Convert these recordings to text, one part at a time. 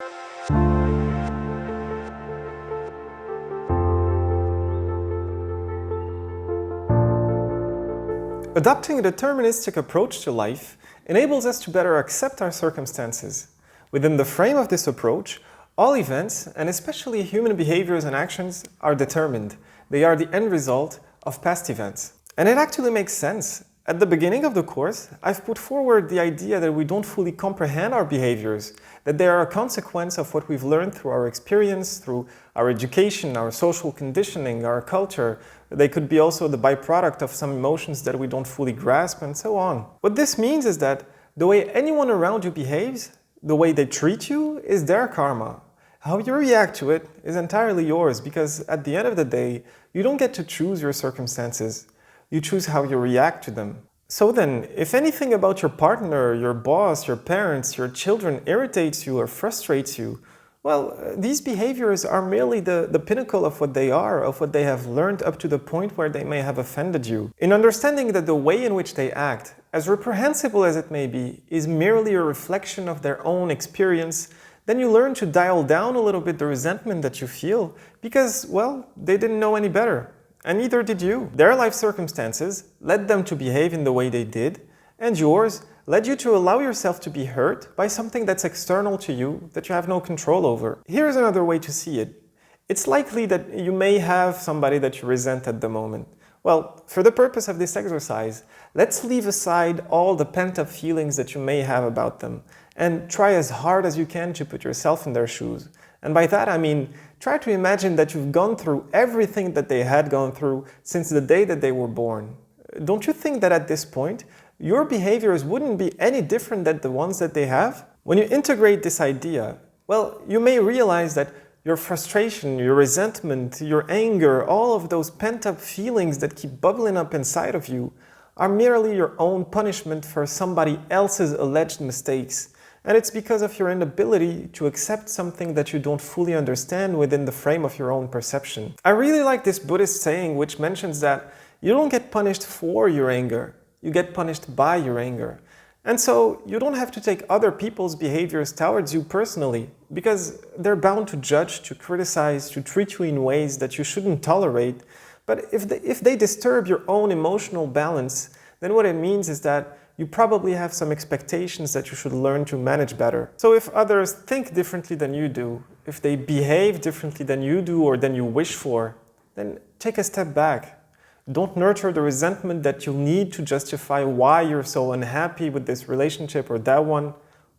Adopting a deterministic approach to life enables us to better accept our circumstances. Within the frame of this approach, all events, and especially human behaviors and actions, are determined. They are the end result of past events. And it actually makes sense. At the beginning of the course, I've put forward the idea that we don't fully comprehend our behaviors, that they are a consequence of what we've learned through our experience, through our education, our social conditioning, our culture. They could be also the byproduct of some emotions that we don't fully grasp, and so on. What this means is that the way anyone around you behaves, the way they treat you, is their karma. How you react to it is entirely yours, because at the end of the day, you don't get to choose your circumstances. You choose how you react to them. So then, if anything about your partner, your boss, your parents, your children irritates you or frustrates you, well, these behaviors are merely the pinnacle of what they are, of what they have learned up to the point where they may have offended you. In understanding that the way in which they act, as reprehensible as it may be, is merely a reflection of their own experience, then you learn to dial down a little bit the resentment that you feel because, well, they didn't know any better. And neither did you. Their life circumstances led them to behave in the way they did, and yours led you to allow yourself to be hurt by something that's external to you that you have no control over. Here's another way to see it. It's likely that you may have somebody that you resent at the moment. Well, for the purpose of this exercise, let's leave aside all the pent-up feelings that you may have about them and try as hard as you can to put yourself in their shoes. And by that I mean, try to imagine that you've gone through everything that they had gone through since the day that they were born. Don't you think that at this point, your behaviors wouldn't be any different than the ones that they have? When you integrate this idea, well, you may realize that your frustration, your resentment, your anger, all of those pent-up feelings that keep bubbling up inside of you are merely your own punishment for somebody else's alleged mistakes. And it's because of your inability to accept something that you don't fully understand within the frame of your own perception. I really like this Buddhist saying which mentions that you don't get punished for your anger, you get punished by your anger. And so you don't have to take other people's behaviors towards you personally, because they're bound to judge, to criticize, to treat you in ways that you shouldn't tolerate. But if they disturb your own emotional balance, then what it means is that you probably have some expectations that you should learn to manage better. So if others think differently than you do, if they behave differently than you do or than you wish for, then take a step back. Don't nurture the resentment that you'll need to justify why you're so unhappy with this relationship or that one,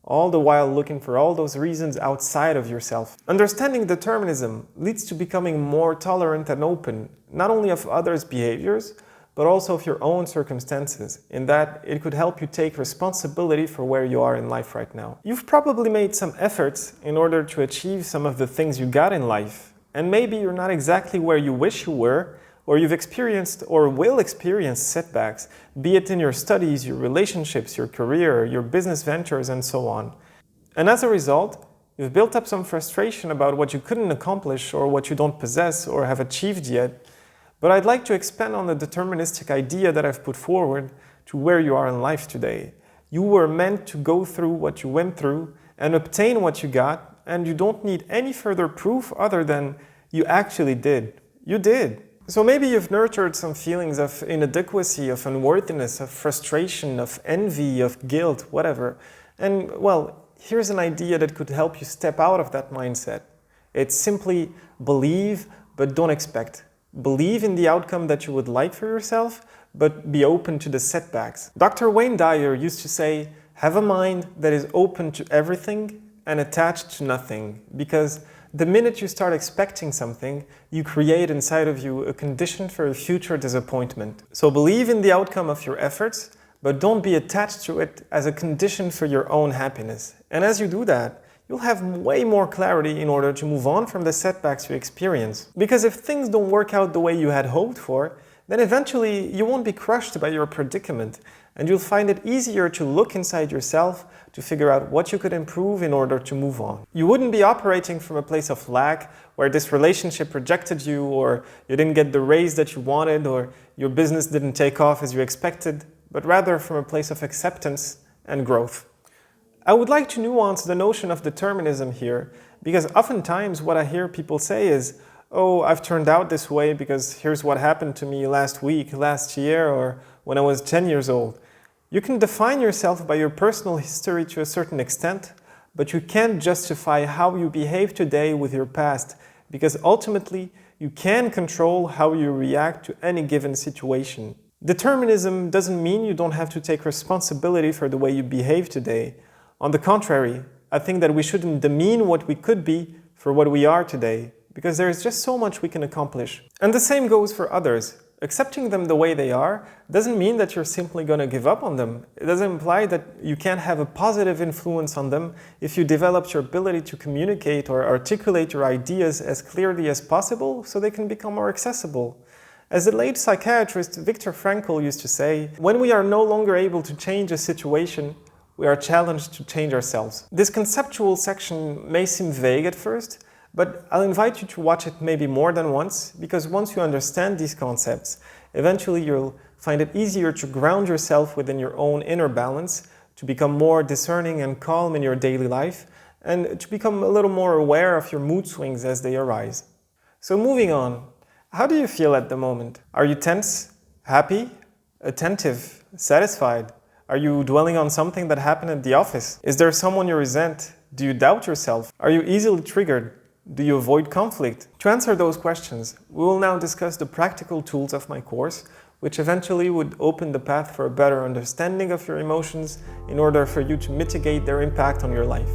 all the while looking for all those reasons outside of yourself. Understanding determinism leads to becoming more tolerant and open, not only of others' behaviors, but also of your own circumstances, in that it could help you take responsibility for where you are in life right now. You've probably made some efforts in order to achieve some of the things you got in life, and maybe you're not exactly where you wish you were, or you've experienced or will experience setbacks, be it in your studies, your relationships, your career, your business ventures, and so on. And as a result, you've built up some frustration about what you couldn't accomplish or what you don't possess or have achieved yet. But I'd like to expand on the deterministic idea that I've put forward to where you are in life today. You were meant to go through what you went through and obtain what you got, and you don't need any further proof other than you actually did. You did. So maybe you've nurtured some feelings of inadequacy, of unworthiness, of frustration, of envy, of guilt, whatever. And well, here's an idea that could help you step out of that mindset. It's simply believe, but don't expect. Believe in the outcome that you would like for yourself, but be open to the setbacks. Dr. Wayne Dyer used to say, have a mind that is open to everything and attached to nothing, because the minute you start expecting something, you create inside of you a condition for a future disappointment. So believe in the outcome of your efforts, but don't be attached to it as a condition for your own happiness. And as you do that, you'll have way more clarity in order to move on from the setbacks you experience. Because if things don't work out the way you had hoped for, then eventually you won't be crushed by your predicament, and you'll find it easier to look inside yourself to figure out what you could improve in order to move on. You wouldn't be operating from a place of lack, where this relationship rejected you, or you didn't get the raise that you wanted, or your business didn't take off as you expected, but rather from a place of acceptance and growth. I would like to nuance the notion of determinism here, because oftentimes what I hear people say is, oh, I've turned out this way because here's what happened to me last week, last year, or when I was 10 years old. You can define yourself by your personal history to a certain extent, but you can't justify how you behave today with your past, because ultimately you can control how you react to any given situation. Determinism doesn't mean you don't have to take responsibility for the way you behave today. On the contrary, I think that we shouldn't demean what we could be for what we are today, because there is just so much we can accomplish. And the same goes for others. Accepting them the way they are doesn't mean that you're simply going to give up on them. It doesn't imply that you can't have a positive influence on them if you develop your ability to communicate or articulate your ideas as clearly as possible so they can become more accessible. As the late psychiatrist Viktor Frankl used to say, when we are no longer able to change a situation, we are challenged to change ourselves. This conceptual section may seem vague at first, but I'll invite you to watch it maybe more than once, because once you understand these concepts, eventually you'll find it easier to ground yourself within your own inner balance, to become more discerning and calm in your daily life, and to become a little more aware of your mood swings as they arise. So moving on, how do you feel at the moment? Are you tense, happy, attentive, satisfied? Are you dwelling on something that happened at the office? Is there someone you resent? Do you doubt yourself? Are you easily triggered? Do you avoid conflict? To answer those questions, we will now discuss the practical tools of my course, which eventually would open the path for a better understanding of your emotions in order for you to mitigate their impact on your life.